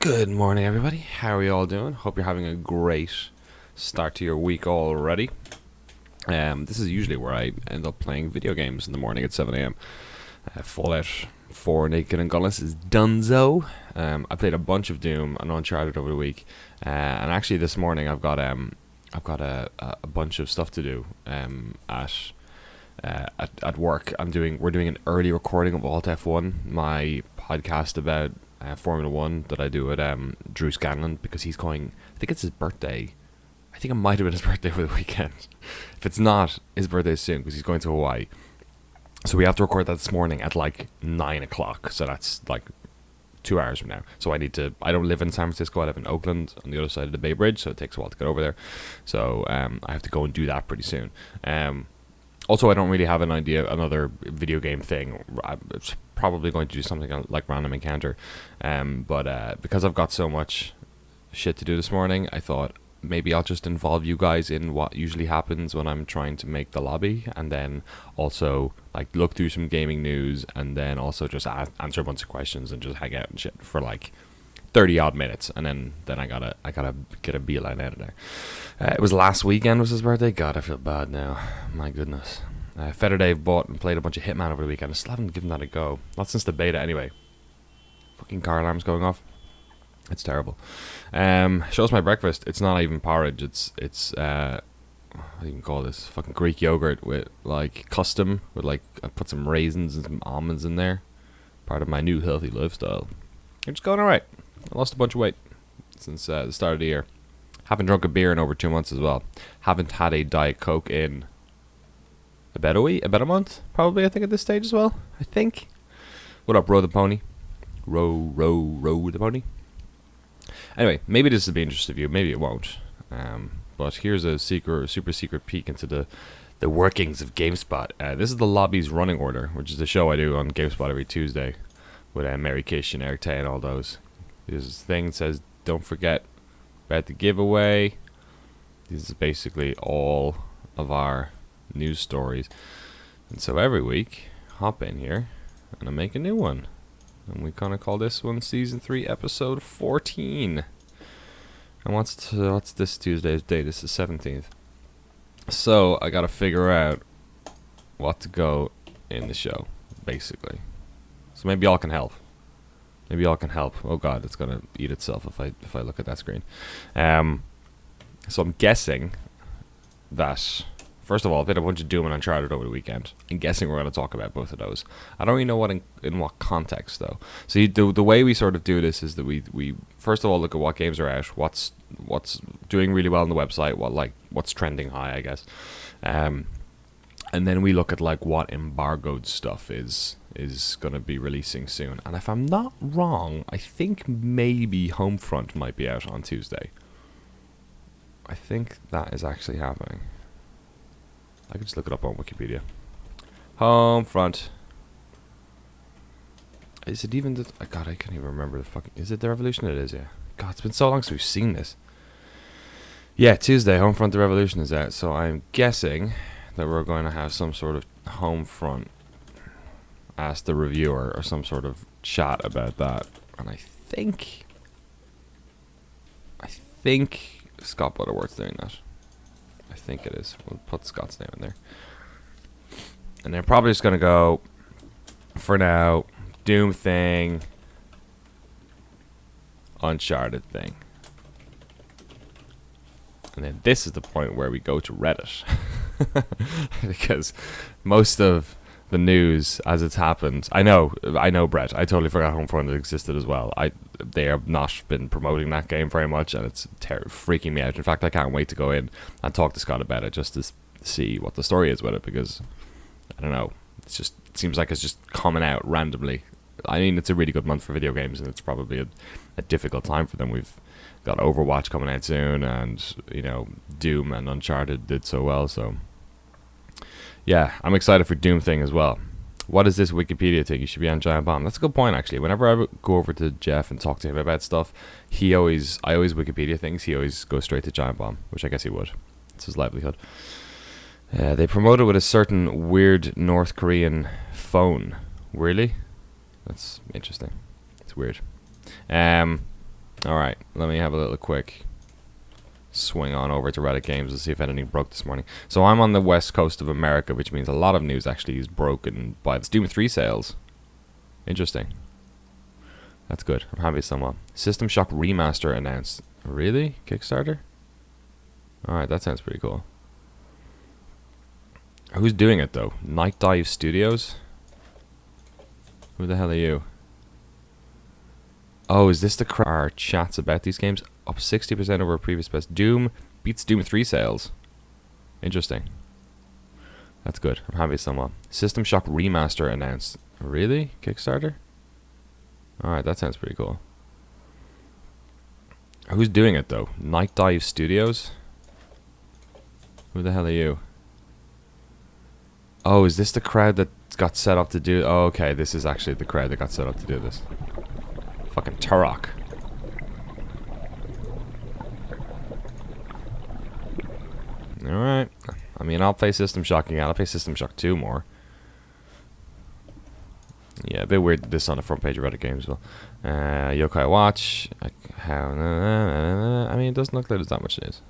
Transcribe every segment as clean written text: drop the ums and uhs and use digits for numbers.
Good morning, everybody. How are you all doing? Hope you're having a great start to your week already. This is usually where I end up playing video games in the morning at 7 a.m. Fallout 4 Naked and Gunless is donezo. I played a bunch of Doom and Uncharted over the week, and actually this morning I've got a bunch of stuff to do at work. We're doing an early recording of Alt F1, my podcast about Formula One that I do with Drew Scanlon, because he's going. I think it's his birthday. I think it might have been his birthday for the weekend. If it's not, his birthday is soon because he's going to Hawaii. So we have to record that this morning at like 9 o'clock. So that's like 2 hours from now. So I don't live in San Francisco. I live in Oakland on the other side of the Bay Bridge. So it takes a while to get over there. So I have to go and do that pretty soon. Also, I don't really have another video game thing. I'm probably going to do something like Random Encounter. But because I've got so much shit to do this morning, I thought maybe I'll just involve you guys in what usually happens when I'm trying to make the lobby, and then also like look through some gaming news, and then also just answer a bunch of questions and just hang out and shit for like 30 odd minutes, and then I gotta get a beeline out of there. It was last weekend was his birthday. God, I feel bad now. My goodness. Feather Dave bought and played a bunch of Hitman over the weekend. I still haven't given that a go. Not since the beta anyway. Fucking car alarms going off. It's terrible. Shows my breakfast. It's not even porridge. It's what do you even call this? Fucking Greek yogurt with like custom, with like I put some raisins and some almonds in there. Part of my new healthy lifestyle. It's going alright. I lost a bunch of weight since the start of the year. Haven't drunk a beer in over 2 months as well. Haven't had a Diet Coke in about a month, probably, I think, at this stage as well. I think. What up, Row the Pony? Row the Pony? Anyway, maybe this will be interesting to you. Maybe it won't. But here's a super secret peek into the workings of GameSpot. This is the lobby's running order, which is the show I do on GameSpot every Tuesday with Mary Kish and Eric Tay and all those. This thing says, don't forget about the giveaway. This is basically all of our news stories. And so every week, hop in here and I make a new one. And we kind of call this one Season 3, Episode 14. And what's this Tuesday's date? This is 17th. So I gotta figure out what to go in the show, basically. So maybe y'all can help. Oh god, it's gonna eat itself if I look at that screen. So I'm guessing that, first of all, I played a bunch of Doom and Uncharted over the weekend. I'm guessing we're going to talk about both of those. I don't really know in what context, though. So the way we sort of do this is that we first of all look at what games are out, what's doing really well on the website, what's trending high, I guess. And then we look at like what embargoed stuff is going to be releasing soon. And if I'm not wrong, I think maybe Homefront might be out on Tuesday. I think that is actually happening. I could just look it up on Wikipedia. Homefront. Is it even the... God, I can't even remember the fucking... Is it the Revolution? It is, yeah. God, it's been so long since we've seen this. Yeah, Tuesday, Homefront The Revolution is out. So I'm guessing that we're going to have some sort of Homefront Ask the Reviewer or some sort of chat about that. And I think Scott Butterworth's doing that. I think it is. We'll put Scott's name in there. And they're probably just going to go, for now, Doom thing, Uncharted thing. And then this is the point where we go to Reddit. Because most of the news as it's happened, I know, Brett, I totally forgot Homefront existed as well. They have not been promoting that game very much, and it's freaking me out. In fact, I can't wait to go in and talk to Scott about it just to see what the story is with it, because I don't know, it seems like it's just coming out randomly. I mean, it's a really good month for video games, and it's probably a difficult time for them. We've got Overwatch coming out soon, and Doom and Uncharted did so well, so yeah, I'm excited for Doom thing as well. What is this Wikipedia thing? You should be on Giant Bomb. That's a good point, actually. Whenever I go over to Jeff and talk to him about stuff, I always Wikipedia things. He always goes straight to Giant Bomb, which I guess he would. It's his livelihood. They promoted with a certain weird North Korean phone. Really? That's interesting. It's weird. Alright, let me have a little quick swing on over to Reddit Games and see if anything broke this morning. So I'm on the west coast of America, which means a lot of news actually is broken by the Doom 3 sales. Interesting. That's good. I'm happy somewhat. System Shock Remaster announced. Really? Kickstarter? Alright, that sounds pretty cool. Who's doing it though? Night Dive Studios? Who the hell are you? Oh, is this our chats about these games? Up 60% over previous best. Doom beats Doom 3 sales. Interesting. That's good. I'm happy somewhat. System Shock Remaster announced. Really? Kickstarter? Alright, that sounds pretty cool. Who's doing it though? Night Dive Studios? Who the hell are you? Oh, is this the crowd that got set up to do... Oh, okay, this is actually the crowd that got set up to do this. Fucking Turok. Alright. I mean, I'll play System Shock again. I'll play System Shock 2 more. Yeah, a bit weird this on the front page of Reddit Games as well. Yokai Watch. I mean, it doesn't look like there's that much news.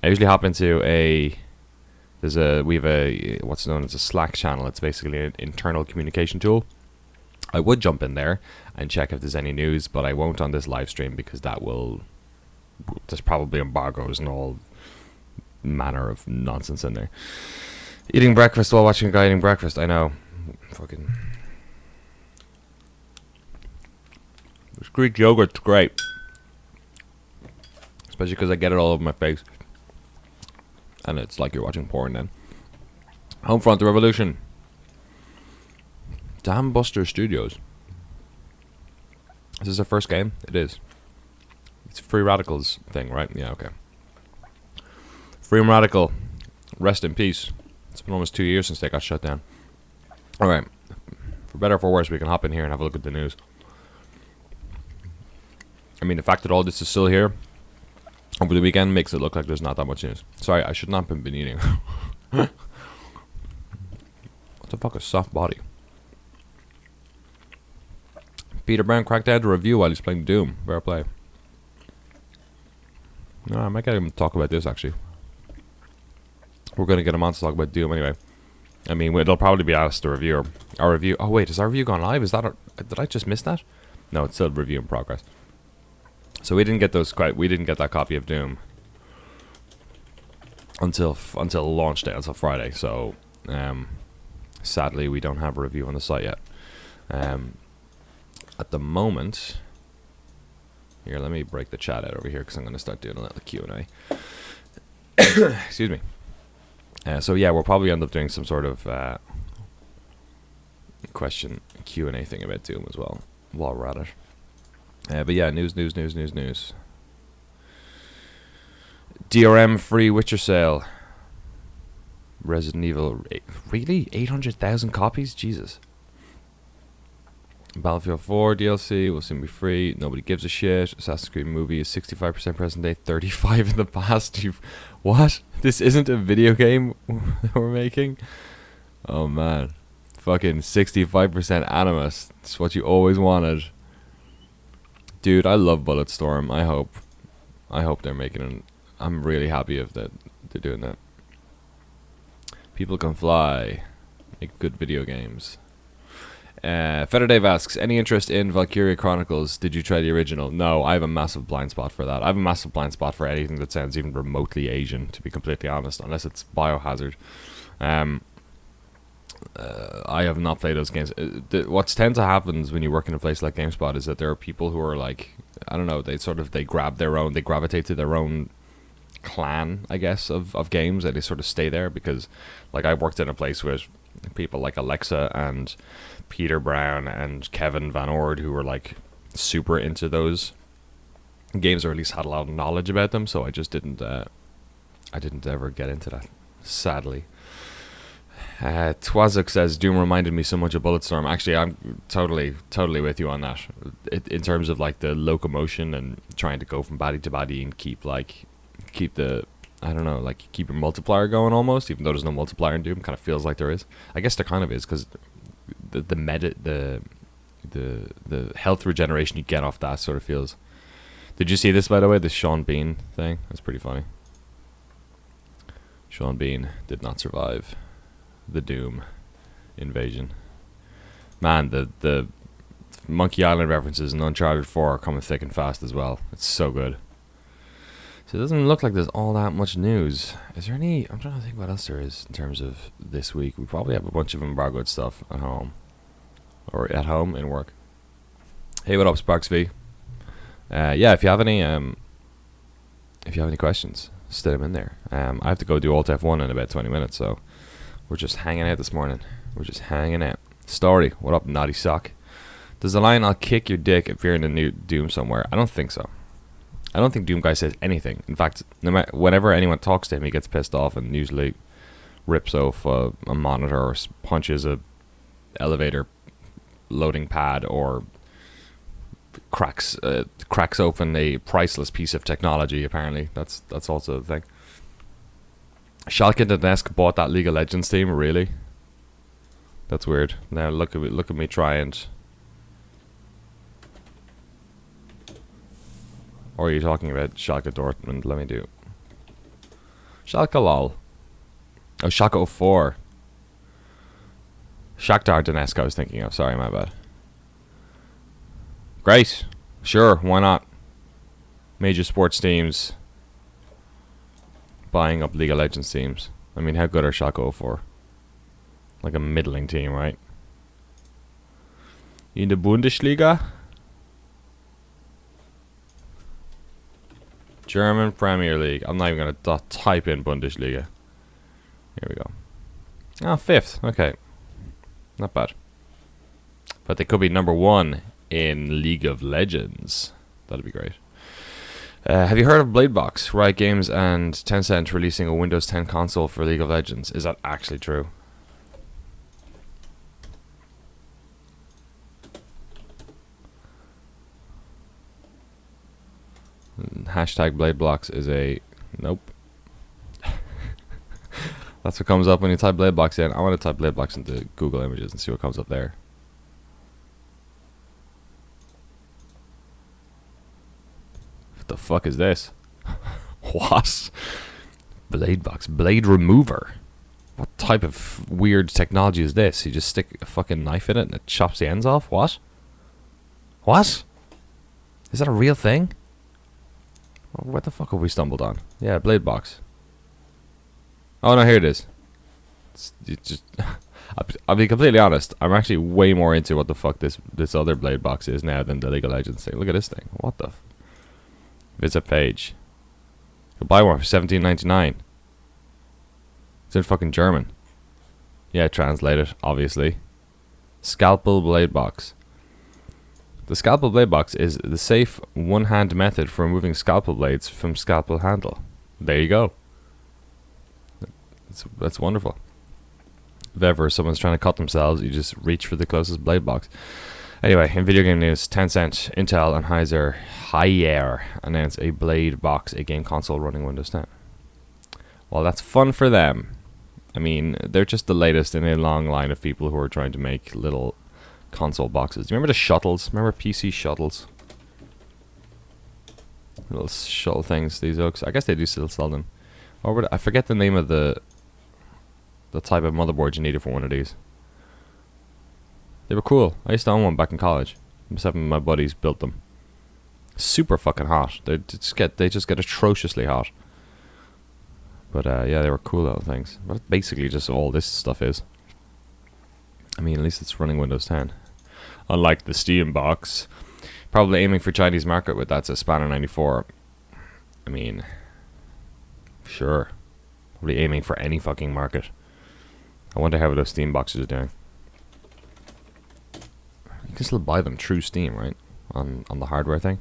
I usually hop into we have a what's known as a Slack channel. It's basically an internal communication tool. I would jump in there and check if there's any news, but I won't on this live stream because there's probably embargoes and all manner of nonsense in there. Eating breakfast while watching a guy eating breakfast. I know. Fucking this Greek yogurt's great, especially because I get it all over my face, and it's like you're watching porn. Then Homefront: The Revolution. Damn Buster Studios. Is this their first game? It is. It's a Free Radicals thing, right? Yeah, okay. Free Radical, rest in peace. It's been almost 2 years since they got shut down. Alright, for better or for worse, we can hop in here and have a look at the news. I mean, the fact that all this is still here over the weekend makes it look like there's not that much news. Sorry, I should not have been eating. What the fuck is soft body? Peter Brown cracked out a review while he's playing Doom. Fair play. No, I might get him to talk about this actually. We're going to get him on to talk about Doom anyway. I mean, it'll probably be asked to review our review. Oh wait, is our review gone live? Is that did I just miss that? No, it's still review in progress. So we didn't get that copy of Doom until launch day, until Friday. So sadly, we don't have a review on the site yet. At the moment, here, let me break the chat out over here because I'm going to start doing a little Q&A. Excuse me. So yeah, we'll probably end up doing some sort of question Q&A thing about Doom as well while we're at it. But yeah, news. DRM free Witcher sale. Resident Evil, really? 800,000 copies? Jesus. Battlefield 4 DLC will soon be free. Nobody gives a shit. Assassin's Creed movie is 65% present day, 35 in the past. What? This isn't a video game we're making? Oh man. Fucking 65% Animus. It's what you always wanted. Dude, I love Bulletstorm. I hope they're making it. I'm really happy if that they're doing that. People Can Fly. Make good video games. Feather Dave asks, any interest in Valkyria Chronicles? Did you try the original? No, I have a massive blind spot for that. I have a massive blind spot for anything that sounds even remotely Asian, to be completely honest, unless it's Biohazard. I have not played those games. What's tends to happen when you work in a place like GameSpot is that there are people who are like, I don't know, they gravitate to their own clan, I guess, of games, and they sort of stay there because, like, I worked in a place with people like Alexa and Peter Brown and Kevin Van Ord who were like super into those games, or at least had a lot of knowledge about them, so I just didn't ever get into that, sadly. Twazuk says, Doom reminded me so much of Bulletstorm. Actually, I'm totally with you on that. In terms of like the locomotion and trying to go from body to body and keep the, I don't know, like keep your multiplier going almost, even though there's no multiplier in Doom. Kind of feels like there is. I guess there kind of is, because the the health regeneration you get off that sort of feels. Did you see this, by the way? The Sean Bean thing? That's pretty funny. Sean Bean did not survive the Doom invasion. Man, the Monkey Island references in Uncharted 4 are coming thick and fast as well. It's so good. So it doesn't look like there's all that much news. Is there any... I'm trying to think what else there is in terms of this week. We probably have a bunch of embargoed stuff at home. Or at home, in work. Hey, what up, Sparks V? Yeah, if you have any questions, stick them in there. I have to go do Alt F1 in about 20 minutes, so we're just hanging out this morning. We're just hanging out. Story, what up, naughty sock? Does the line "I'll kick your dick" appear in the new Doom somewhere? I don't think so. I don't think Doom Guy says anything. In fact, whenever anyone talks to him, he gets pissed off and usually rips off a monitor or punches a elevator loading pad or cracks open a priceless piece of technology. Apparently, that's also the thing. Schalke Donetsk bought that League of Legends team. Really? That's weird. Now look at me try and. Or are you talking about Schalke Dortmund? Let me do. Schalke lol. Oh, Schalke 04. Shakhtar Donetsk I was thinking of. Sorry, my bad. Great. Sure, why not? Major sports teams buying up League of Legends teams. I mean, how good are Schalke 04? Like a middling team, right? In the Bundesliga? German Premier League. I'm not even going to type in Bundesliga. Here we go. Oh, 5th. Okay. Not bad. But they could be number 1 in League of Legends. That'd be great. Have you heard of Bladebox? Riot Games and Tencent releasing a Windows 10 console for League of Legends. Is that actually true? Hashtag Bladebox is a... Nope. That's what comes up when you type Bladebox in. I want to type Bladebox into Google Images and see what comes up there. What the fuck is this? What? Bladebox. Blade remover. What type of weird technology is this? You just stick a fucking knife in it and it chops the ends off? What? What? Is that a real thing? What the fuck have we stumbled on? Yeah, Bladebox. Oh no, here it is. It's just I'll be completely honest. I'm actually way more into what the fuck this other Bladebox is now than the League of Legends thing. Look at this thing. What the? Visit page. You'll buy one for $17.99. It's in fucking German. Yeah, translate it, obviously. Scalpel Bladebox. The Scalpel Bladebox is the safe one-hand method for removing scalpel blades from scalpel handle. There you go. That's wonderful. If ever someone's trying to cut themselves, you just reach for the closest blade box. Anyway, in video game news, Tencent, Intel, and Haier announced a Blade Box, a game console running Windows 10. Well, that's fun for them. I mean, they're just the latest in a long line of people who are trying to make little console boxes. Do you remember the shuttles? Remember PC shuttles? Little shuttle things, these hooks. I guess they do still sell them. Or I forget the name of the type of motherboard you needed for one of these. They were cool. I used to own one back in college. Myself and my buddies built them. Super fucking hot. They just get atrociously hot. But yeah, they were cool little things. But that's basically just all this stuff is. I mean, at least it's running Windows 10. Unlike the Steam box. Probably aiming for Chinese market with that's a Spanner 94. I mean, sure. Probably aiming for any fucking market. I wonder how those Steam boxes are doing. You can still buy them through Steam, right? On the hardware thing.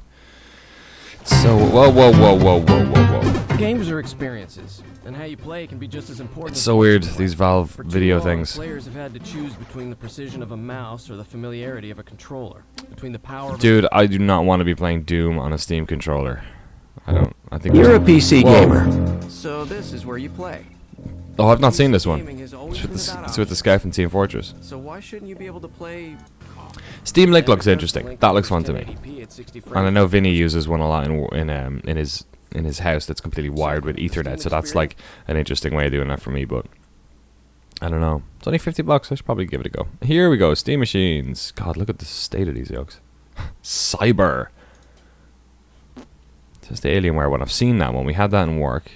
So, whoa. Games are experiences, and how you play can be just as important. It's so weird, these Valve video things. Players have had to choose between the precision of a mouse or the familiarity of a controller. Between the power of Dude, I do not want to be playing Doom on a Steam controller. I think you're a PC gamer. So this is where you play. Oh, I've not seen this one. Gaming has always It's with been about it's with the Scout and Team Fortress. So why shouldn't you be able to play? Steam Link looks interesting. That looks fun to me. 1080p at 60 frames. And I know Vinny uses one a lot in his house that's completely wired with Ethernet, so that's like an interesting way of doing that for me. But I don't know. It's only $50. I should probably give it a go. Here we go. Steam Machines. God, look at the state of these yokes. Cyber. Just the Alienware one. I've seen that one. We had that in work.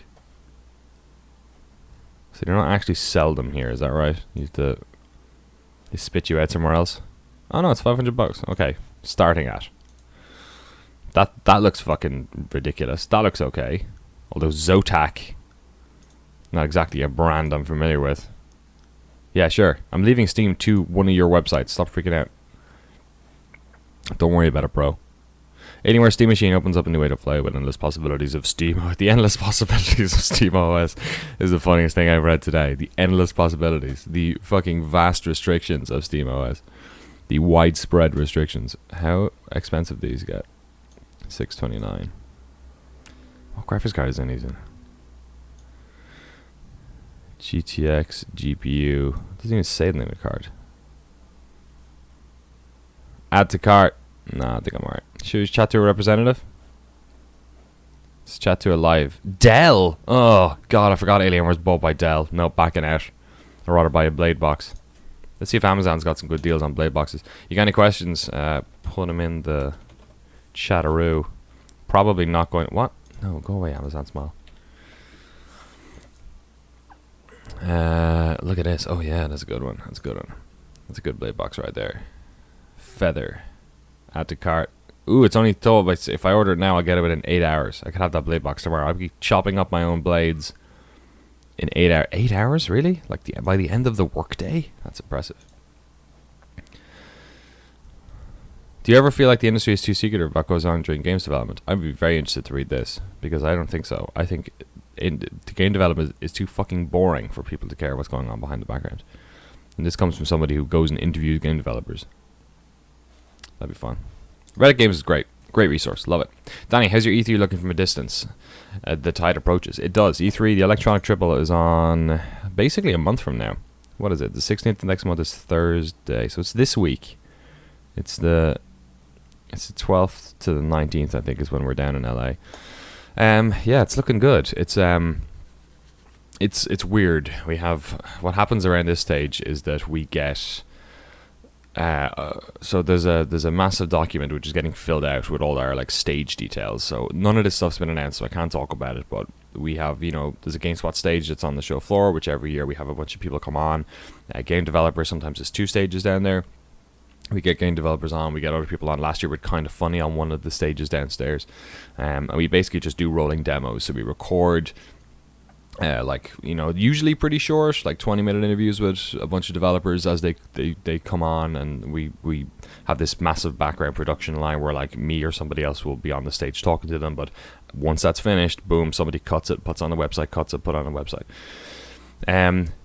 So they don't actually sell them here. Is that right? You have to. They spit you out somewhere else. Oh no, it's $500. Okay, starting at. That looks fucking ridiculous. That looks okay. Although Zotac, not exactly a brand I'm familiar with. Yeah, sure. I'm leaving Steam to one of your websites. Stop freaking out. Don't worry about it, bro. Anywhere Steam Machine opens up a new way to play with endless possibilities of Steam. The endless possibilities of Steam OS is the funniest thing I've read today. The endless possibilities. The fucking vast restrictions of Steam OS. The widespread restrictions. How expensive these get? $629. What graphics card is in these in? GTX GPU. It doesn't even say the name of the card. Add to cart. Nah, I think I'm alright. Should we chat to a representative? Let's chat to a live. Dell! Oh, God, I forgot Alienware was bought by Dell. No, backing out. I'd rather buy a Blade box. Let's see if Amazon's got some good deals on Blade boxes. You got any questions? Put them in the chatteroo. Probably not going... What? No, go away, Amazon Smile. Look at this. Oh, yeah, that's a good one. That's a good one. That's a good Blade box right there. Feather. Add to cart. Ooh, it's only told if I order it now, I'll get it within 8 hours. I could have that blade box tomorrow. I'll be chopping up my own blades in 8 hours. 8 hours, really? Like by the end of the workday? That's impressive. Do you ever feel like the industry is too secretive about what goes on during games development? I'd be very interested to read this because I don't think so. I think the game development is too fucking boring for people to care what's going on behind the background. And this comes from somebody who goes and interviews game developers. That'd be fun. Reddit Games is great. Great resource. Love it. Danny, how's your E3 looking from a distance? The tide approaches. It does. E3, the Electronic Triple, is on basically a month from now. What is it? The 16th of next month is Thursday. So it's this week. It's the 12th to the 19th, I think, is when we're down in LA. Yeah, it's looking good. It's weird. We have... What happens around this stage is that we get... so there's a massive document which is getting filled out with all our like stage details. So none of this stuff's been announced, so I can't talk about it. But we have, there's a GameSpot stage that's on the show floor, which every year we have a bunch of people come on. Game developers, sometimes there's 2 stages down there. We get game developers on, we get other people on. Last year we were Kind of Funny on one of the stages downstairs, and we basically just do rolling demos. So we record. Usually pretty short, like 20-minute interviews with a bunch of developers as they come on, and we have this massive background production line where like me or somebody else will be on the stage talking to them, but once that's finished, boom, somebody cuts it, puts on the website, cuts it, put on a website.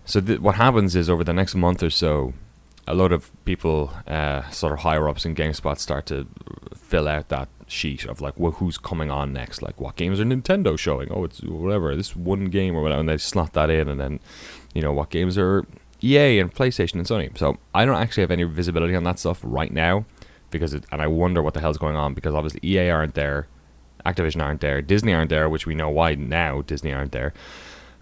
So what happens is over the next month or so, a lot of people, sort of higher ups in GameSpot, start to fill out that sheet of like, well, who's coming on next, like what games are Nintendo showing, it's whatever, this one game or whatever, and they slot that in, and then what games are EA and PlayStation and Sony. So I don't actually have any visibility on that stuff right now, because and I wonder what the hell's going on, because obviously EA aren't there, Activision aren't there, Disney aren't there, which we know why now Disney aren't there,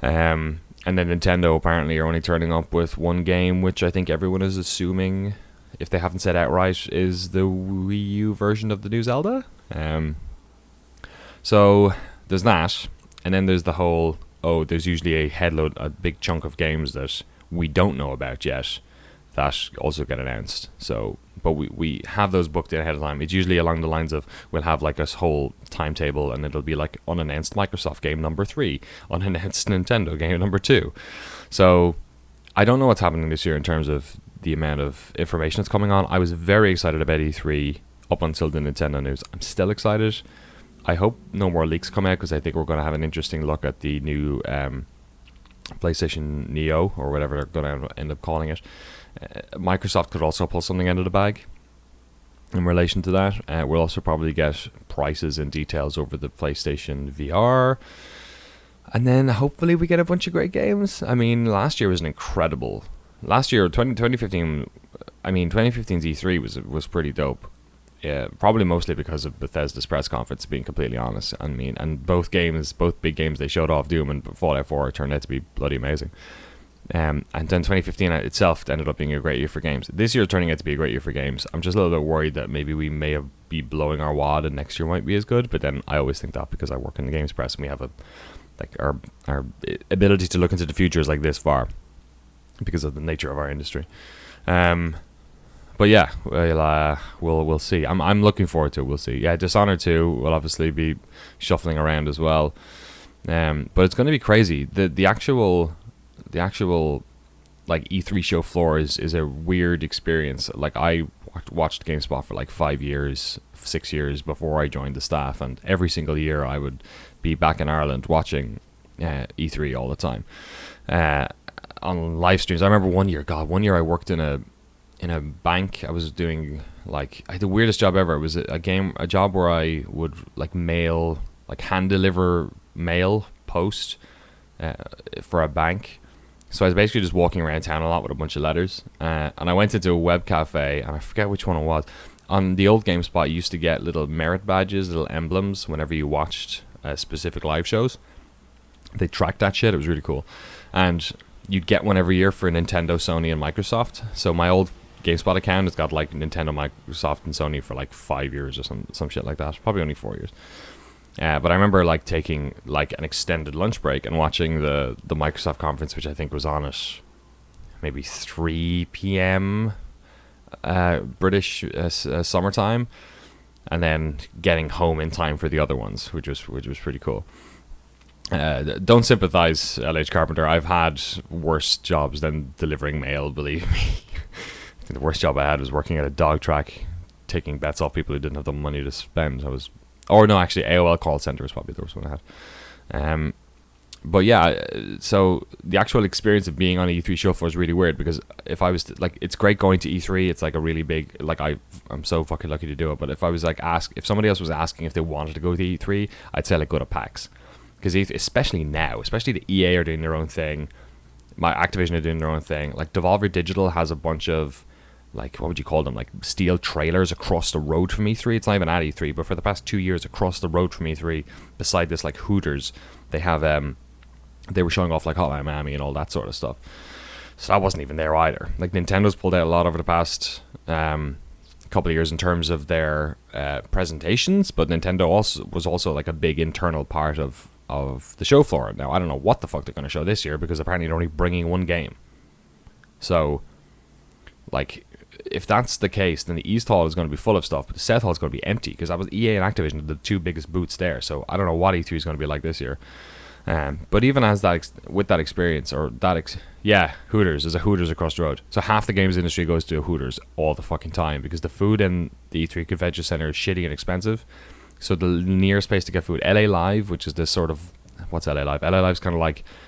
and then Nintendo apparently are only turning up with one game, which I think everyone is assuming, if they haven't said outright, is the Wii U version of the new Zelda. So there's that, and then there's the whole, there's usually a big chunk of games that we don't know about yet that also get announced. So, but we have those booked in ahead of time. It's usually along the lines of, we'll have like a whole timetable, and it'll be like unannounced Microsoft game number 3, unannounced Nintendo game number 2. So I don't know what's happening this year in terms of the amount of information that's coming on. I was very excited about E3 up until the Nintendo news. I'm still excited. I hope no more leaks come out, because I think we're going to have an interesting look at the new PlayStation Neo, or whatever they're going to end up calling it. Microsoft could also pull something out of the bag in relation to that. We'll also probably get prices and details over the PlayStation VR. And then hopefully we get a bunch of great games. I mean, last year was an incredible. Last year, 2015. I mean, 2015's E3 was pretty dope. Yeah, probably mostly because of Bethesda's press conference. Being completely honest, I mean, and both big games they showed off, Doom and Fallout 4, turned out to be bloody amazing. And then 2015 itself ended up being a great year for games. This year turning out to be a great year for games. I'm just a little bit worried that maybe we may be blowing our wad and next year might be as good. But then I always think that because I work in the games press and we have our ability to look into the future is like this far because of the nature of our industry. But yeah, we'll see. I'm looking forward to it. We'll see. Yeah, Dishonored 2 will obviously be shuffling around as well. But it's going to be crazy. The actual like E3 show floor is a weird experience. Like I watched GameSpot for like 6 years before I joined the staff, and every single year I would be back in Ireland watching E3 all the time on live streams. I remember one year I worked in a bank. I was doing I had the weirdest job ever. It was a job where I would hand deliver mail post for a bank. So I was basically just walking around town a lot with a bunch of letters. And I went into a web cafe, and I forget which one it was. On the old GameSpot, you used to get little merit badges, little emblems, whenever you watched specific live shows. They tracked that shit. It was really cool. And you'd get one every year for Nintendo, Sony, and Microsoft. So my old GameSpot account has got like Nintendo, Microsoft, and Sony for like 5 years or some shit like that. Probably only 4 years. But I remember taking an extended lunch break and watching the Microsoft conference, which I think was on at maybe 3 p.m. British summertime, and then getting home in time for the other ones, which was pretty cool. Don't sympathize, LH Carpenter. I've had worse jobs than delivering mail, believe me. I think the worst job I had was working at a dog track, taking bets off people who didn't have the money to spend. Actually, AOL call center was probably the worst one I had. But yeah, so the actual experience of being on an E3 show floor is really weird, because if I was it's great going to E3. It's like a really big, I'm so fucking lucky to do it. But if I was if somebody else was asking if they wanted to go to E3, I'd say go to PAX, because especially now, the EA are doing their own thing, my Activision are doing their own thing. Like Devolver Digital has a bunch of what would you call them? Steel trailers across the road from E3. It's not even at E3, but for the past 2 years, across the road from E3, beside this Hooters, they have they were showing off Hotline Miami and all that sort of stuff. So that wasn't even there either. Nintendo's pulled out a lot over the past couple of years in terms of their presentations, but Nintendo was also a big internal part of the show floor. Now I don't know what the fuck they're going to show this year, because apparently they're only bringing one game. So if that's the case, then the East Hall is going to be full of stuff, but the South Hall is going to be empty, because that was EA and Activision, the two biggest booths there. So I don't know what E3 is going to be like this year. But even as with that experience, Hooters. There's a Hooters across the road. So half the games industry goes to a Hooters all the fucking time, because the food in the E3 Convention Center is shitty and expensive. So the nearest place to get food, LA Live, which is this sort of, what's LA Live? LA Live's kind of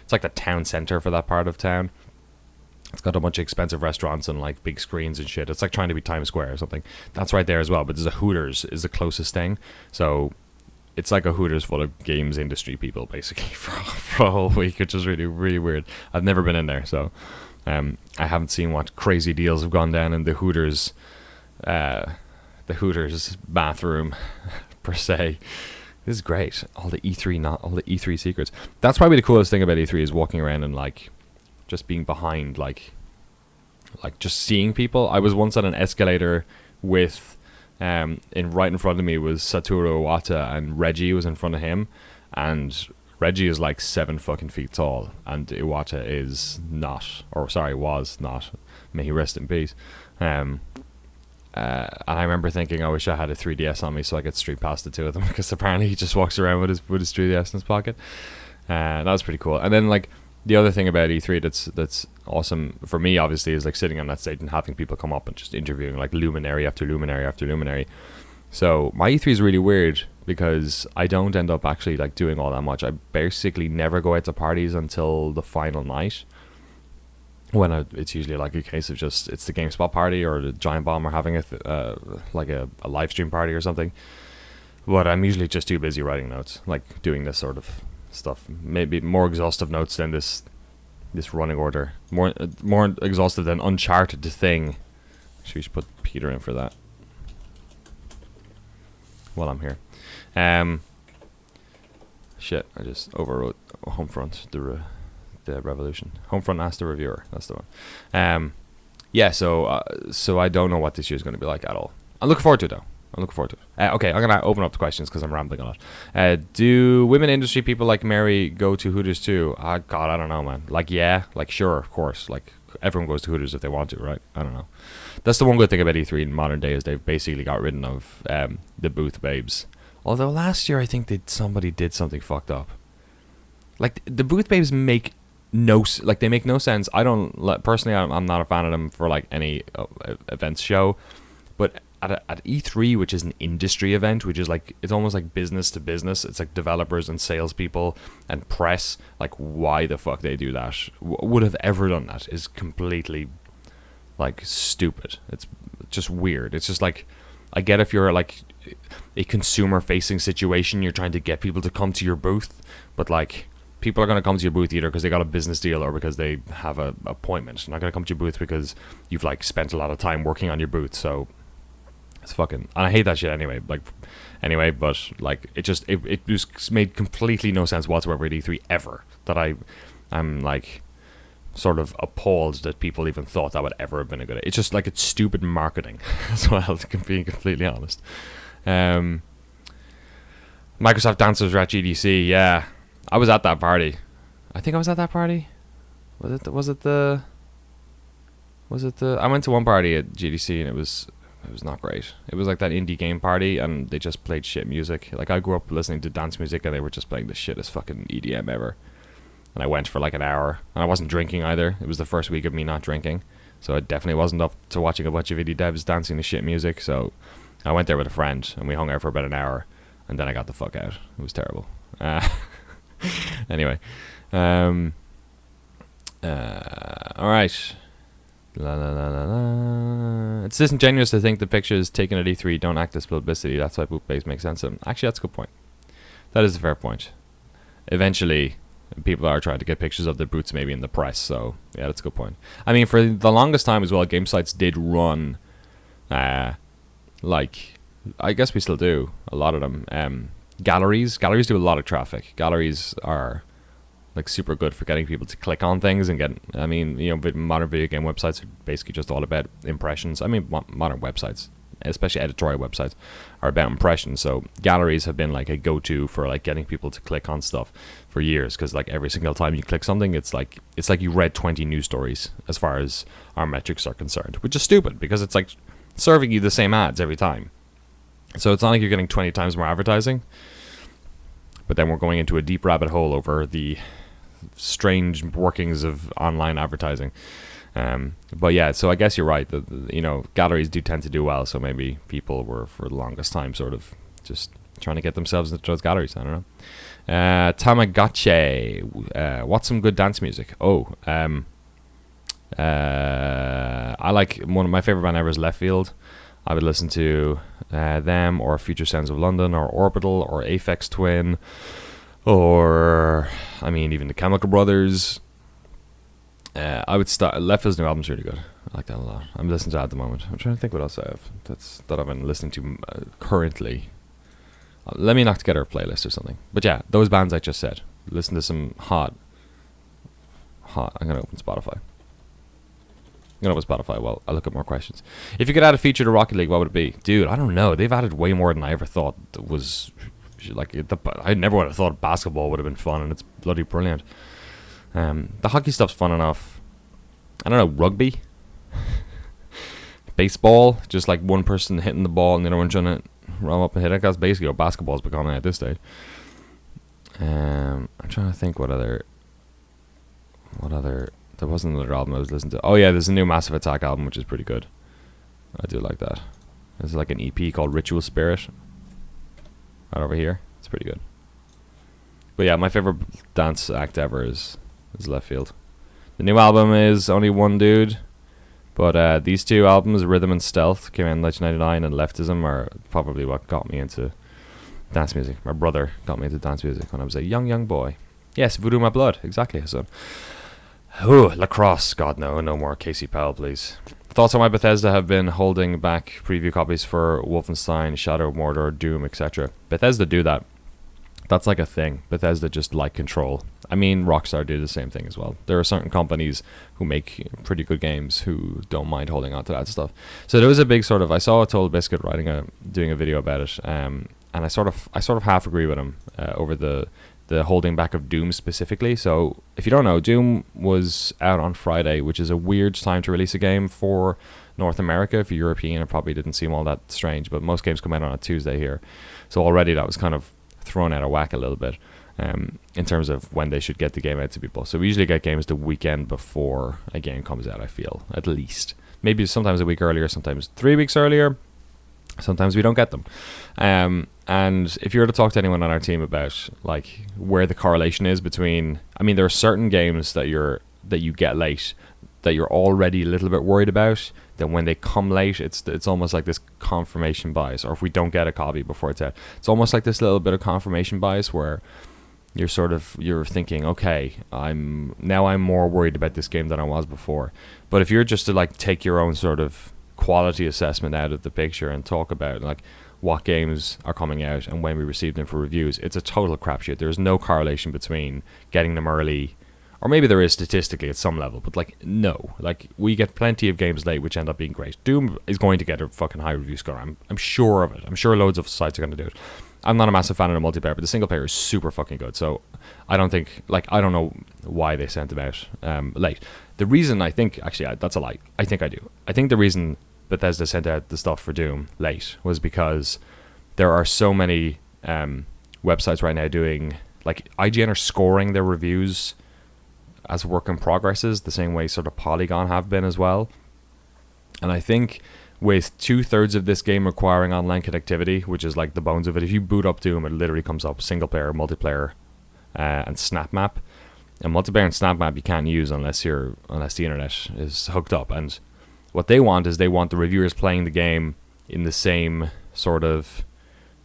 it's like the town center for that part of town. It's got a bunch of expensive restaurants and big screens and shit. It's like trying to be Times Square or something. That's right there as well. But there's a Hooters is the closest thing. So it's like a Hooters full of games industry people, basically, for a whole week, which is really, really weird. I've never been in there, so I haven't seen what crazy deals have gone down in the Hooters bathroom per se. This is great. All the E3 secrets. That's probably the coolest thing about E3 is walking around and just being behind, just seeing people. I was once on an escalator with, right in front of me was Satoru Iwata, and Reggie was in front of him, and Reggie is 7 fucking feet tall, and Iwata is not, was not. May he rest in peace. And I remember thinking, I wish I had a 3DS on me so I could street past the two of them, because apparently he just walks around with his 3DS in his pocket. That was pretty cool. And then the other thing about E3 that's awesome for me, obviously, is sitting on that stage and having people come up and just interviewing luminary after luminary after luminary. So my E3 is really weird, because I don't end up actually doing all that much. I basically never go out to parties until the final night, when it's usually a case of just, it's the GameSpot party or the Giant Bomb are having a live stream party or something. But I'm usually just too busy writing notes, doing this sort of stuff. Maybe more exhaustive notes than this running order. More exhaustive than Uncharted thing. Actually, we should put Peter in for that while I'm here. Shit, I just overwrote Homefront, the Revolution. Homefront asked the reviewer. That's the one. Yeah, so I don't know what this year's going to be like at all. I'm looking forward to it, though. Okay, I'm going to open up the questions because I'm rambling a lot. Do women industry people like Mary go to Hooters too? God, I don't know, man. Like, yeah. Like, sure, of course. Like, everyone goes to Hooters if they want to, right? I don't know. That's the one good thing about E3 in modern day is they've basically got rid of the booth babes. Although last year I think somebody did something fucked up. Like, the booth babes make no sense. I don't personally. I'm not a fan of them for like any events show, but at E3, which is an industry event, which is like it's almost like business to business. It's like developers and salespeople and press. Like, why the fuck they do that? Would have ever done that is completely like stupid. It's just weird. It's just like, I get if you're like a consumer facing situation, you're trying to get people to come to your booth, but like, people are going to come to your booth either because they got a business deal or because they have an appointment. They're not going to come to your booth because you've like spent a lot of time working on your booth. So it's fucking, and I hate that shit anyway. But like it just made completely no sense whatsoever at E3 ever. That I'm like sort of appalled that people even thought that would ever have been a good. It's just like it's stupid marketing as well. Being completely honest. Microsoft dancers were at GDC. Yeah. I was at that party. I think I was at that party. Was it the I went to one party at GDC and it was not great. It was like that indie game party and they just played shit music. Like, I grew up listening to dance music and they were just playing the shittest fucking EDM ever. And I went for like an hour and I wasn't drinking either. It was the first week of me not drinking. So I definitely wasn't up to watching a bunch of indie devs dancing to shit music. So I went there with a friend and we hung out for about an hour and then I got the fuck out. It was terrible. Anyway, all right. It's disingenuous to think the pictures taken at E3 don't act as publicity. That's why boot base makes sense to them. Actually, that's a good point. That is a fair point. Eventually, people are trying to get pictures of their boots maybe in the press. So yeah, that's a good point. I mean, for the longest time as well, game sites did run, like, I guess we still do a lot of them. Galleries do a lot of traffic. Galleries are like super good for getting people to click on things and get. I mean, you know, modern video game websites are basically just all about impressions. I mean, modern websites, especially editorial websites, are about impressions. So galleries have been like a go-to for like getting people to click on stuff for years, because like every single time you click something, it's like you read 20 news stories as far as our metrics are concerned, which is stupid because it's like serving you the same ads every time. So it's not like you're getting 20 times more advertising, but then we're going into a deep rabbit hole over the strange workings of online advertising. But yeah, so I guess you're right. You know, galleries do tend to do well, so maybe people were for the longest time sort of just trying to get themselves into those galleries. I don't know. Tamagotchi, what's some good dance music? I like, one of my favorite band ever is Left Field. I would listen to them, or Future Sounds of London, or Orbital, or Aphex Twin, or, I mean, even the Chemical Brothers. I would start. Left Field's new album's really good. I like that a lot. I'm listening to that at the moment. I'm trying to think what else I have that I've been listening to currently. Let me knock together a playlist or something. But yeah, those bands I just said. Listen to some hot. I'm gonna open Spotify. While I look at more questions. If you could add a feature to Rocket League, what would it be? Dude, I don't know. They've added way more than I ever thought was like. I never would have thought basketball would have been fun, and it's bloody brilliant. The hockey stuff's fun enough. I don't know, rugby, baseball, just like one person hitting the ball and the other one trying to run up and hit it. That's basically what basketball's becoming at this stage. I'm trying to think what other. There wasn't another album I was listening to. Oh yeah, there's a new Massive Attack album, which is pretty good. I do like that. There's like an EP called Ritual Spirit. Right over here. It's pretty good. But yeah, my favorite dance act ever is Left Field. The new album is only one dude. But these two albums, Rhythm and Stealth, came out in 1999, and Leftism are probably what got me into Dance music. My brother got me into dance music when I was a young boy. Yes, Voodoo My Blood. Exactly, son. Ooh, lacrosse. God, no more Casey Powell, please. Thoughts on why Bethesda have been holding back preview copies for Wolfenstein, Shadow of Mordor, Doom, etc. Bethesda do that. That's like a thing. Bethesda just like Control. I mean, Rockstar do the same thing as well. There are certain companies who make pretty good games who don't mind holding on to that stuff. So there was a big sort of, I saw Total Biscuit doing a video about it, and I sort of half agree with him over the holding back of Doom specifically. So if you don't know, Doom was out on Friday, which is a weird time to release a game for North America. If you're European, it probably didn't seem all that strange, but most games come out on a Tuesday here. So already that was kind of thrown out of whack a little bit in terms of when they should get the game out to people. So we usually get games the weekend before a game comes out, I feel, at least. Maybe sometimes a week earlier, sometimes 3 weeks earlier. Sometimes we don't get them. And if you were to talk to anyone on our team about like where the correlation is between, I mean, there are certain games that you get late that you're already a little bit worried about. Then when they come late, it's almost like this confirmation bias. Or if we don't get a copy before it's out, it's almost like this little bit of confirmation bias where you're thinking, okay, I'm more worried about this game than I was before. But if you're just to like take your own sort of quality assessment out of the picture and talk about like what games are coming out and when we receive them for reviews, it's a total crapshoot. There's no correlation between getting them early, or maybe there is statistically at some level, but like no, like we get plenty of games late which end up being great. Doom is going to get a fucking high review score. I'm sure of it. I'm sure loads of sites are going to do it. I'm not a massive fan of the multiplayer, but the single player is super fucking good. So I don't know why they sent them out late. The reason I think, actually, that's a lie. I think I do. I think the reason Bethesda sent out the stuff for Doom late was because there are so many websites right now doing, like, IGN are scoring their reviews as work in progresses the same way sort of Polygon have been as well. And I think with 2/3 of this game requiring online connectivity, which is like the bones of it, if you boot up Doom, it literally comes up single player, multiplayer, and snap map. And multiplayer and snap map you can't use unless the internet is hooked up. And what they want is they want the reviewers playing the game in the same sort of,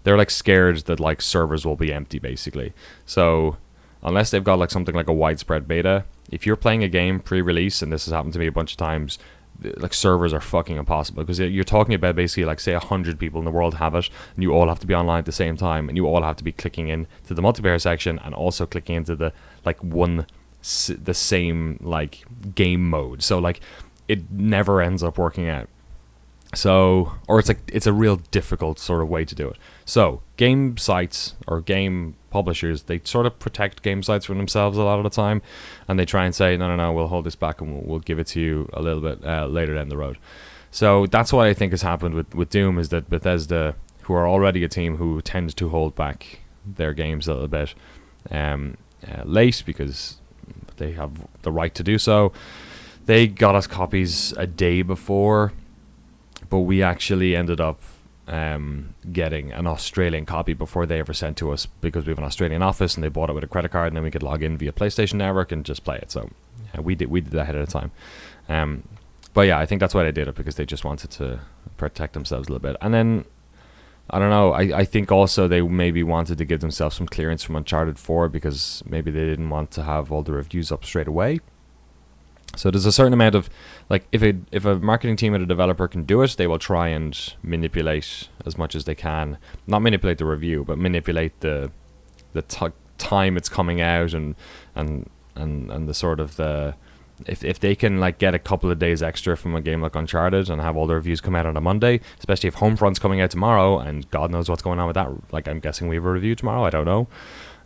they're like scared that like servers will be empty basically. So unless they've got like something like a widespread beta, if you're playing a game pre-release, and this has happened to me a bunch of times, like servers are fucking impossible because you're talking about basically like say 100 people in the world have it, and you all have to be online at the same time, and you all have to be clicking in to the multiplayer section and also clicking into the like the same like game mode. So like it never ends up working out. So, or it's a real difficult sort of way to do it. So game sites or game publishers, they sort of protect game sites from themselves a lot of the time, and they try and say no, we'll hold this back and we'll give it to you a little bit later down the road. So that's what I think has happened with Doom, is that Bethesda, who are already a team who tend to hold back their games a little bit late because they have the right to do so, they got us copies a day before, but we actually ended up getting an Australian copy before they ever sent to us, because we have an Australian office and they bought it with a credit card, and then we could log in via PlayStation Network and just play it. So we did that ahead of time. But yeah, I think that's why they did it, because they just wanted to protect themselves a little bit. And then I don't know, I think also they maybe wanted to give themselves some clearance from Uncharted 4, because maybe they didn't want to have all the reviews up straight away. So there's a certain amount of, like, if a marketing team and a developer can do it, they will try and manipulate as much as they can. Not manipulate the review, but manipulate the time it's coming out, and the sort of the, if they can like get a couple of days extra from a game like Uncharted and have all the reviews come out on a Monday, especially if Homefront's coming out tomorrow, and God knows what's going on with that. Like, I'm guessing we have a review tomorrow. I don't know.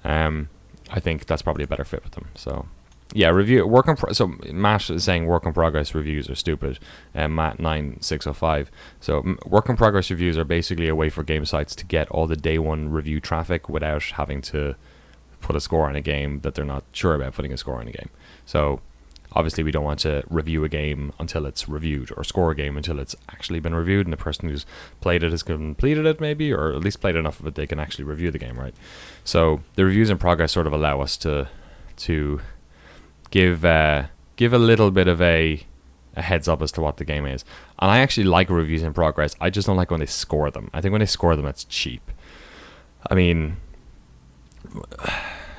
I think that's probably a better fit with them. So. Yeah, so Matt is saying work in progress reviews are stupid. Matt 9605. So work in progress reviews are basically a way for game sites to get all the day one review traffic without having to put a score on a game that they're not sure about putting a score on a game. So obviously we don't want to review a game until it's reviewed, or score a game until it's actually been reviewed and the person who's played it has completed it maybe, or at least played enough of it they can actually review the game, right? So the reviews in progress sort of allow us to give a little bit of a heads up as to what the game is. And I actually like reviews in progress. I just don't like when they score them. I think when they score them, it's cheap. I mean,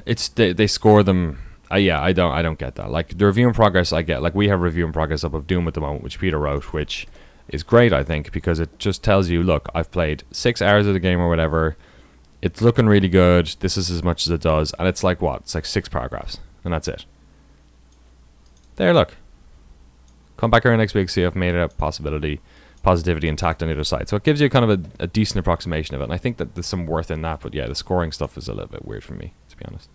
it's they score them. Yeah, I don't get that. Like the review in progress, I get. Like we have review in progress up of Doom at the moment, which Peter wrote, which is great, I think, because it just tells you, look, I've played 6 hours of the game or whatever. It's looking really good. This is as much as it does, and it's like what? It's like 6 paragraphs, and that's it. There, look. Come back here next week, see if I've made it a positivity intact on the other side. So it gives you kind of a decent approximation of it, and I think that there's some worth in that. But yeah, the scoring stuff is a little bit weird for me, to be honest.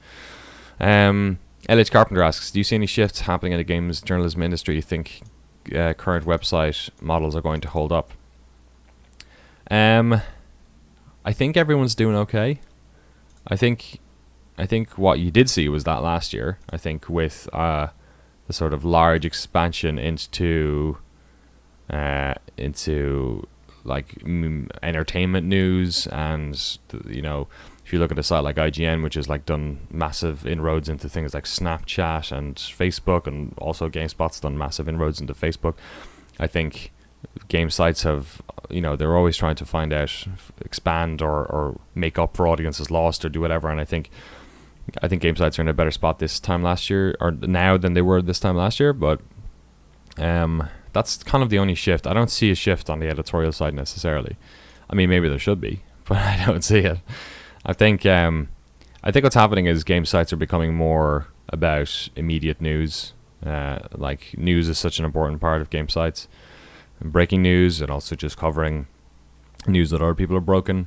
LH Carpenter asks, do you see any shifts happening in the games journalism industry? You think current website models are going to hold up? I think everyone's doing okay. I think what you did see was that last year. I think with the sort of large expansion into like entertainment news, and you know, if you look at a site like IGN, which has like done massive inroads into things like Snapchat and Facebook, and also GameSpot's done massive inroads into Facebook. I think game sites have, you know, they're always trying to find out, expand or make up for audiences lost or do whatever. And I think game sites are in a better spot this time last year, or now, than they were this time last year. But that's kind of the only shift. I don't see a shift on the editorial side necessarily. I mean, maybe there should be, but I don't see it. I think what's happening is game sites are becoming more about immediate news. Like news is such an important part of game sites, and breaking news, and also just covering news that other people have broken.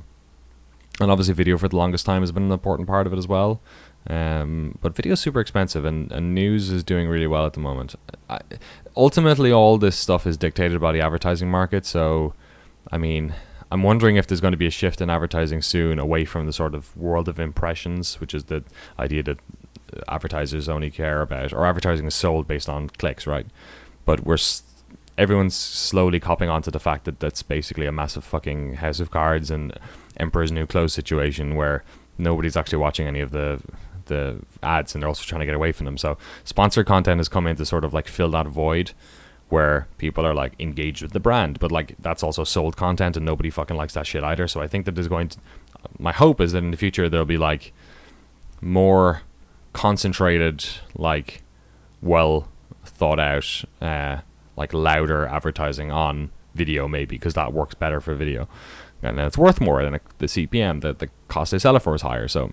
And obviously video for the longest time has been an important part of it as well. But video is super expensive, and news is doing really well at the moment. Ultimately, all this stuff is dictated by the advertising market. So, I mean, I'm wondering if there's going to be a shift in advertising soon away from the sort of world of impressions, which is the idea that advertisers only care about, or advertising is sold based on clicks, right? But everyone's slowly copping onto the fact that that's basically a massive fucking House of Cards and Emperor's New Clothes situation, where nobody's actually watching any of the ads, and they're also trying to get away from them. So sponsored content has come in to sort of like fill that void where people are like engaged with the brand, but like that's also sold content, and nobody fucking likes that shit either. So I think that there's my hope is that in the future there'll be like more concentrated, like well thought out, like louder advertising on video, maybe, because that works better for video, and it's worth more than the CPM. The cost they sell it for is higher. So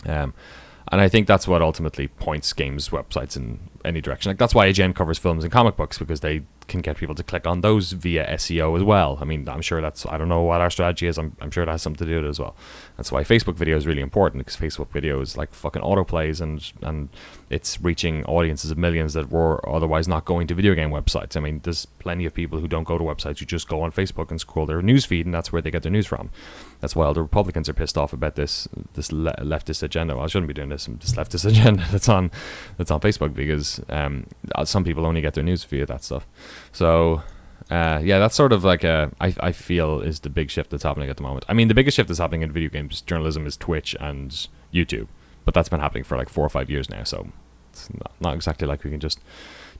and I think that's what ultimately points games websites in any direction. Like that's why IGN covers films and comic books, because they can get people to click on those via SEO as well. I mean, I'm sure I don't know what our strategy is. I'm sure it has something to do with it as well. That's why Facebook video is really important, because Facebook video is like fucking autoplays, and it's reaching audiences of millions that were otherwise not going to video game websites. I mean, there's plenty of people who don't go to websites, who just go on Facebook and scroll their news feed, and that's where they get their news from. That's why all the Republicans are pissed off about this leftist agenda. Well, I shouldn't be doing this leftist agenda that's on Facebook, because some people only get their news via that stuff. So yeah, that's sort of like I feel is the big shift that's happening at the moment. I mean, the biggest shift that's happening in video games journalism is Twitch and YouTube, but that's been happening for like 4 or 5 years now, so it's not exactly like we can just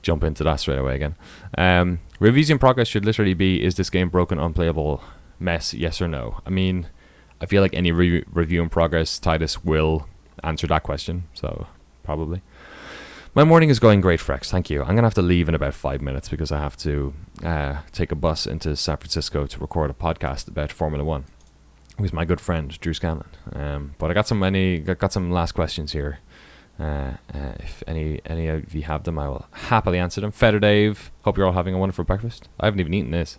jump into that straight away again. Reviews in progress should literally be, is this game broken, unplayable, mess, yes or no? I mean, I feel like any review in progress, Titus will answer that question, so probably. My morning is going great, Frex. Thank you. I'm going to have to leave in about 5 minutes, because I have to take a bus into San Francisco to record a podcast about Formula One with my good friend Drew Scanlon. But I got some last questions here. If any of you have them, I will happily answer them. Feather Dave, hope you're all having a wonderful breakfast. I haven't even eaten this.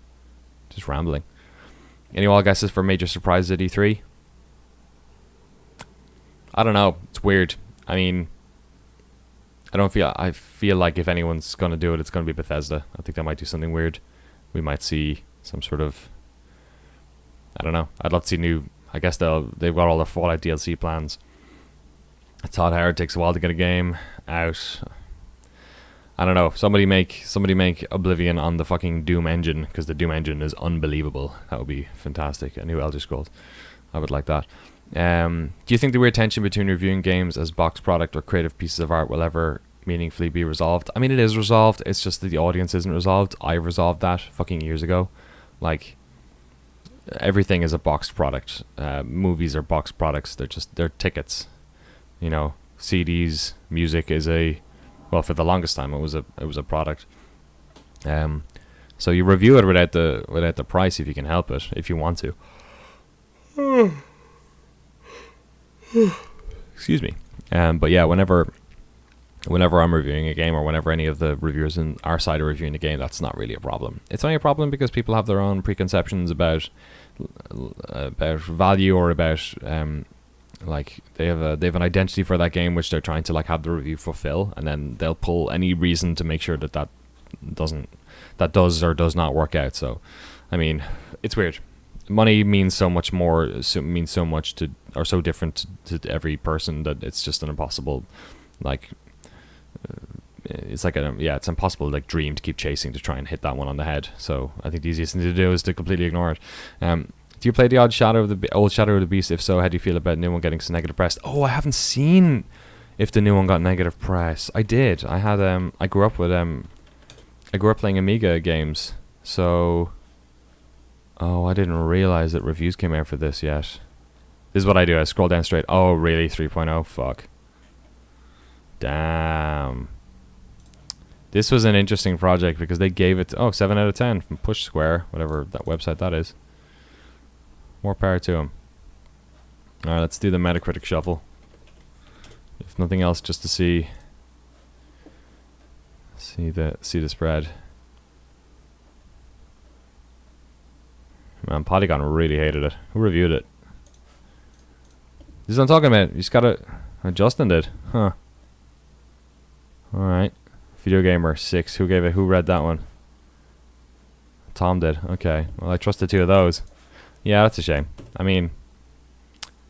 Just rambling. Any wild guesses for major surprises at E3? I don't know. It's weird. I mean, I feel like if anyone's going to do it, it's going to be Bethesda. I think they might do something weird. We might see some sort of, I don't know. I'd love to see I guess they've got all their Fallout DLC plans. Todd Howard takes a while to get a game out. I don't know. Somebody make Oblivion on the fucking Doom engine, because the Doom engine is unbelievable. That would be fantastic. A new Elder Scrolls. I would like that. Do you think the weird tension between reviewing games as box product or creative pieces of art will ever meaningfully be resolved? I mean, it is resolved. It's just that the audience isn't resolved. I resolved that fucking years ago. Like, everything is a boxed product. Movies are boxed products. They're tickets. You know, CDs, music is well, for the longest time it was a product. So you review it without the price if you can help it, if you want to. Excuse me. But yeah, whenever I'm reviewing a game, or whenever any of the reviewers in our side are reviewing a game, that's not really a problem. It's only a problem because people have their own preconceptions about value, or about like they have an identity for that game which they're trying to like have the review fulfill, and then they'll pull any reason to make sure that does or does not work out. So, I mean, it's weird. Money means so much more, means so much to, or so different to every person, that it's just an impossible, like, it's like it's impossible like dream to keep chasing to try and hit that one on the head. So I think the easiest thing to do is to completely ignore it. Do you play the old Shadow of the Beast? If so, how do you feel about the new one getting some negative press? Oh, I haven't seen if the new one got negative press. I did. I had I grew up playing Amiga games, so I didn't realize that reviews came out for this yet. This is what I do. I scroll down straight. Oh, really? 3.0? Fuck. Damn. This was an interesting project because they gave it 7 out of 10 from Push Square, whatever that website that is. More power to them. Alright, let's do the Metacritic shuffle. If nothing else, just to see the spread. Man, Polygon really hated it. Who reviewed it? This is what I'm talking about. You just gotta... Justin did. Huh. Alright. Video Gamer 6. Who read that one? Tom did. Okay. Well, I trusted 2 of those. Yeah, that's a shame. I mean,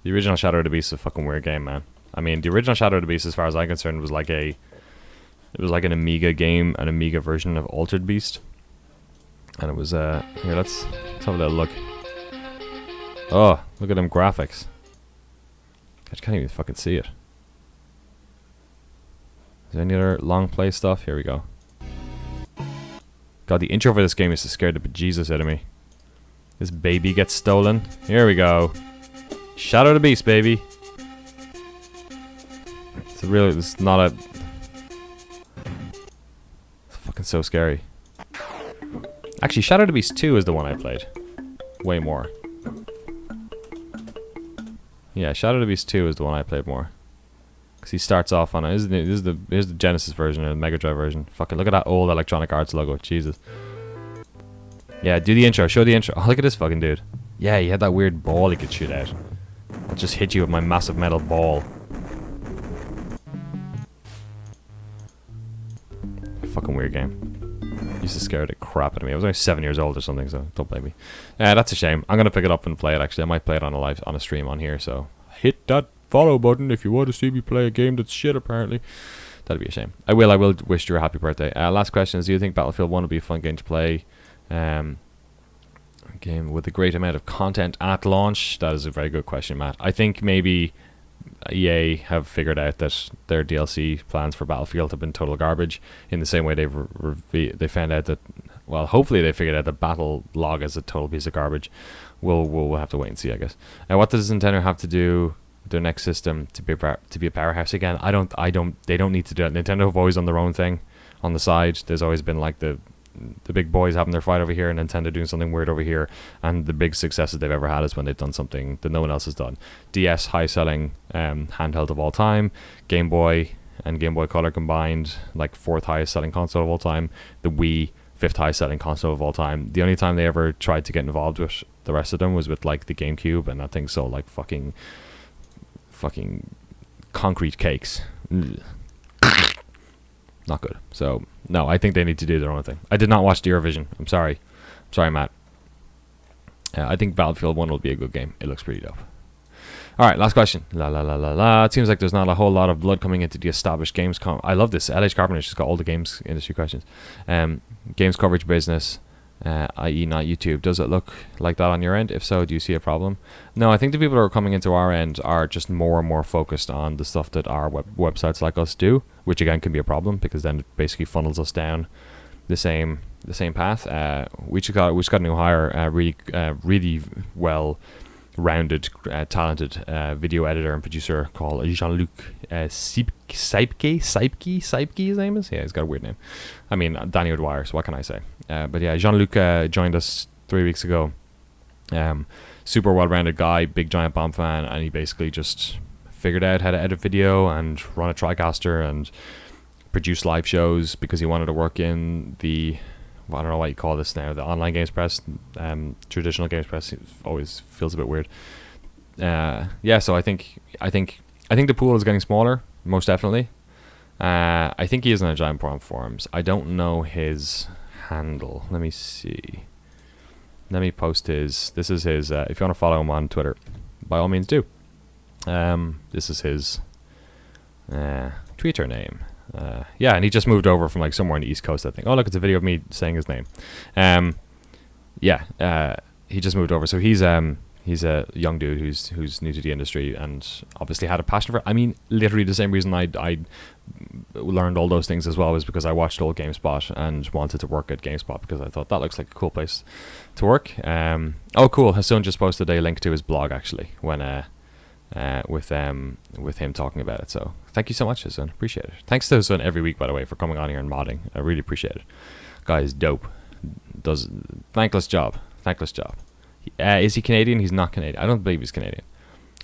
the original Shadow of the Beast is a fucking weird game, man. I mean, the original Shadow of the Beast, as far as I'm concerned, was like an Amiga game, an Amiga version of Altered Beast. And it was, here, let's have a little look. Oh, look at them graphics. I can't even fucking see it. Is there any other long play stuff? Here we go. God, the intro for this game is to scare the bejesus out of me. This baby gets stolen. Here we go. Shadow of the Beast, baby. It's not a... It's fucking so scary. Actually, Shadow of the Beast 2 is the one I played. Way more. Yeah, Shadow of the Beast 2 is the one I played more. Because he starts off on it. Here's the Genesis version or the Mega Drive version. Fucking look at that old Electronic Arts logo. Jesus. Yeah, do the intro. Show the intro. Oh, look at this fucking dude. Yeah, he had that weird ball he could shoot out. I'll just hit you with my massive metal ball. Fucking weird game. Used to scare the crap out of me. I was only 7 years old or something, so don't blame me. That's a shame. I'm gonna pick it up and play it. Actually, I might play it on a stream on here. So hit that follow button if you want to see me play a game that's shit. Apparently, that'd be a shame. I will wish you a happy birthday. Last question is: do you think Battlefield 1 will be a fun game to play? A game with a great amount of content at launch? That is a very good question, Matt. I think maybe EA have figured out that their DLC plans for Battlefield have been total garbage, in the same way they found out that, well, hopefully they figured out that Battle Log is a total piece of garbage. We'll have to wait and see, I guess. What does Nintendo have to do with their next system to be a powerhouse again? They don't need to do it. Nintendo have always done their own thing on the side. There's always been like the big boys having their fight over here and Nintendo doing something weird over here, and the big successes they've ever had is when they've done something that no one else has done. DS, high selling handheld of all time. Game Boy and Game Boy Color combined, like 4th highest selling console of all time. The Wii, 5th highest selling console of all time. The only time they ever tried to get involved with the rest of them was with like the GameCube, and that thing sold like fucking concrete cakes. Ugh. Not good. So no, I think they need to do their own thing. I did not watch the Eurovision. I'm sorry, Matt. I think Battlefield 1 will be a good game. It looks pretty dope. Alright, last question. It seems like there's not a whole lot of blood coming into the established games. I love this. LH Carpenter's just got all the games industry questions. Games coverage business, i.e. not YouTube. Does it look like that on your end? If so, do you see a problem? No, I think the people who are coming into our end are just more and more focused on the stuff that our websites like us do, which again can be a problem because then it basically funnels us down the same the same path. We just got a new hire, really well rounded, talented video editor and producer called Jean-Luc Seipke. His name is. Yeah, he's got a weird name. I mean, Danny O'Dwyer. So what can I say? But yeah, Jean-Luc joined us 3 weeks ago. Super well-rounded guy, big Giant Bomb fan, and he basically just figured out how to edit video and run a TriCaster and produce live shows because he wanted to work in the, I don't know what you call this now, the online games press. Traditional games press always feels a bit weird. So I think the pool is getting smaller, most definitely. I think he is on a Giant Bomb forums. I don't know his handle. Let me see. Let me post his. This is his. If you want to follow him on Twitter, by all means do. This is his Twitter name. And he just moved over from like somewhere on the East Coast, I think. Oh, look, it's a video of me saying his name. He just moved over, so he's a young dude who's new to the industry and obviously had a passion for it. I mean, literally the same reason I learned all those things as well was because I watched old GameSpot and wanted to work at GameSpot because I thought that looks like a cool place to work. Oh, cool. Hassan just posted a link to his blog actually when with him talking about it. So thank you so much, Hassan. Appreciate it. Thanks to Hassan every week, by the way, for coming on here and modding. I really appreciate it. Guy is dope. Does thankless job. Is he Canadian? He's not Canadian. I don't believe he's Canadian.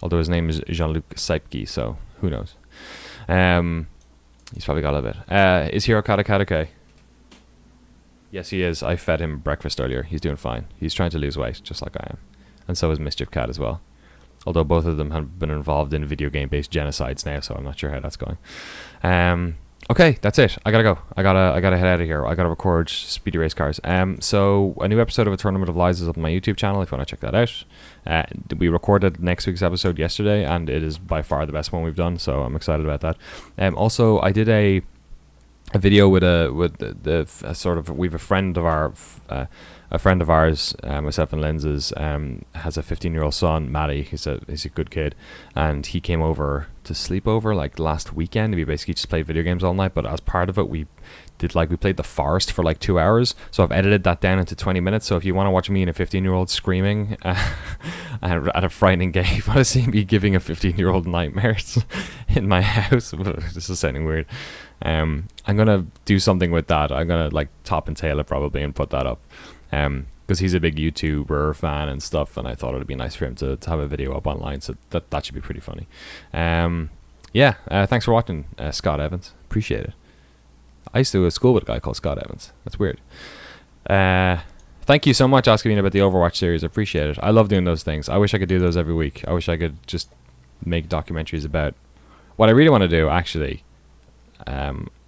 Although his name is Jean-Luc Seipke, so who knows? He's probably got a little bit. Is Hirokata okay? Yes, he is. I fed him breakfast earlier. He's doing fine. He's trying to lose weight, just like I am. And so is Mischief Cat as well. Although both of them have been involved in video game-based genocides now, so I'm not sure how that's going. Okay, that's it. I gotta go. I gotta head out of here. I gotta record Speedy Race Cars. So a new episode of A Tournament of Lies is up on my YouTube channel if you want to check that out. We recorded next week's episode yesterday, and it is by far the best one we've done, so I'm excited about that. Also, I did a video with a sort of, we've a friend of ours, myself and Lenz's, has a 15-year-old son, Matty. He's a good kid, and he came over to sleep over like last weekend. We basically just played video games all night, but as part of it, we played The Forest for like 2 hours. So I've edited that down into 20 minutes. So if you want to watch me and a 15-year-old screaming at a frightening game, if you want to see me giving a 15-year-old nightmares in my house, this is sounding weird. I'm gonna do something with that. I'm gonna like top and tail it probably and put that up. Because he's a big YouTuber fan and stuff, and I thought it would be nice for him to have a video up online, so that should be pretty funny. Thanks for watching, Scott Evans. Appreciate it. I used to go to school with a guy called Scott Evans. That's weird. Thank you so much, asking me about the Overwatch series. I appreciate it. I love doing those things. I wish I could do those every week. I wish I could just make documentaries about what I really want to do, actually.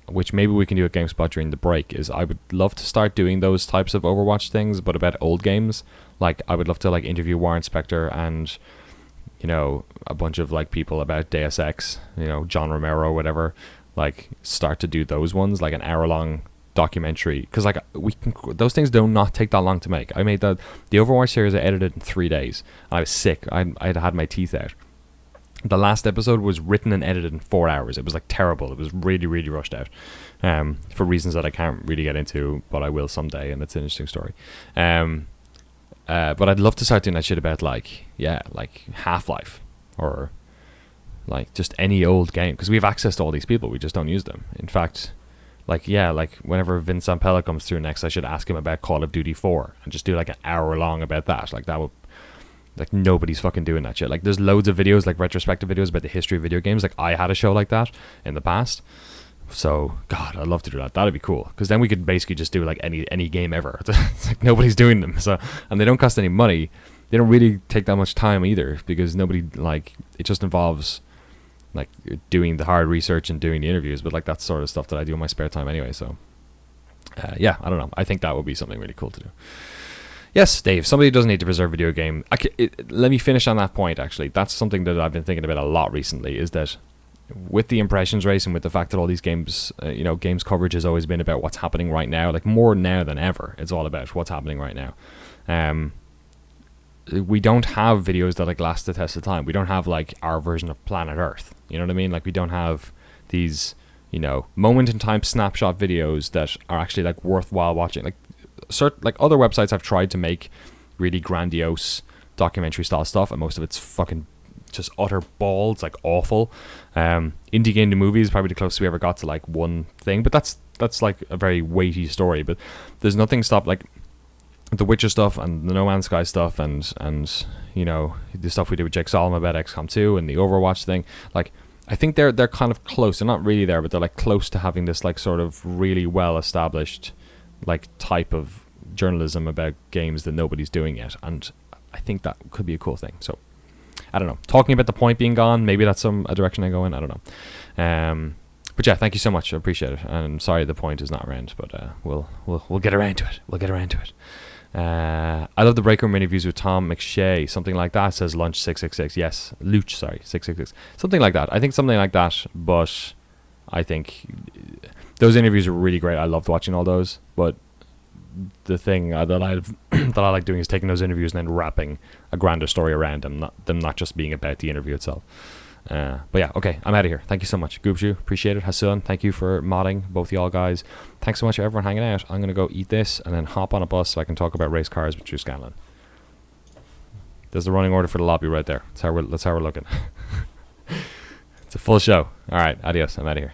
Which maybe we can do at GameSpot during the break, is I would love to start doing those types of Overwatch things, but about old games. Like, I would love to like interview Warren Spector and, you know, a bunch of like people about Deus Ex, you know, John Romero, whatever. Like, start to do those ones, like an hour-long documentary, because like those things do not take that long to make. I made the Overwatch series. I edited in 3 days. I was sick. I'd had my teeth out. The last episode was written and edited in 4 hours. It was like terrible. It was really, really rushed out, for reasons that I can't really get into, but I will someday, and it's an interesting story. But I'd love to start doing that shit about like Half-Life or like just any old game, because we have access to all these people. We just don't use them. In fact, like whenever Vince Zampella comes through next, I should ask him about Call of Duty 4 and just do like an hour long about that. Like that would. Like, nobody's fucking doing that shit. Like, there's loads of videos, like retrospective videos about the history of video games. Like, I had a show like that in the past. So, God, I'd love to do that. That'd be cool. Because then we could basically just do, like, any game ever. It's like, nobody's doing them. So, and they don't cost any money. They don't really take that much time either. Because nobody, like, it just involves, like, doing the hard research and doing the interviews. But, like, that's sort of stuff that I do in my spare time anyway. So, I don't know. I think that would be something really cool to do. Yes, Dave, somebody doesn't need to preserve video game. Let me finish on that point, actually. That's something that I've been thinking about a lot recently, is that with the impressions race and with the fact that all these games, games coverage has always been about what's happening right now, like more now than ever, it's all about what's happening right now. We don't have videos that like last the test of time. We don't have like our version of Planet Earth. You know what I mean? Like, we don't have these, moment in time snapshot videos that are actually like worthwhile watching. Like, like other websites have tried to make really grandiose documentary style stuff, and most of it's fucking just utter balls, like awful. Indie Game to Movie is probably the closest we ever got to like one thing, but that's like a very weighty story. But there's nothing stop like the Witcher stuff and the No Man's Sky stuff, and you know, the stuff we did with Jake Solomon about XCOM 2 and the Overwatch thing. Like, I think they're kind of close. They're not really there, but they're like close to having this like sort of really well established like type of journalism about games that nobody's doing yet, and I think that could be a cool thing. So I don't know. Talking about the point being gone, maybe that's a direction I go in. I don't know. But yeah, thank you so much. I appreciate it. And sorry the point is not around, but we'll get around to it. We'll get around to it. I love the break room interviews with Tom McShay. Something like that, says Lunch 666. Yes, Luch, sorry, 666. Something like that. I think something like that. But I think those interviews are really great. I loved watching all those. But the thing that I like doing is taking those interviews and then wrapping a grander story around them, not just being about the interview itself. But yeah, okay, I'm out of here. Thank you so much, Goobshu. Appreciate it. Hassan, thank you for modding, both y'all guys. Thanks so much for everyone hanging out. I'm gonna go eat this and then hop on a bus so I can talk about race cars with Drew Scanlon. There's the running order for the lobby right there. That's how we're looking. It's a full show. All right, adios. I'm out of here.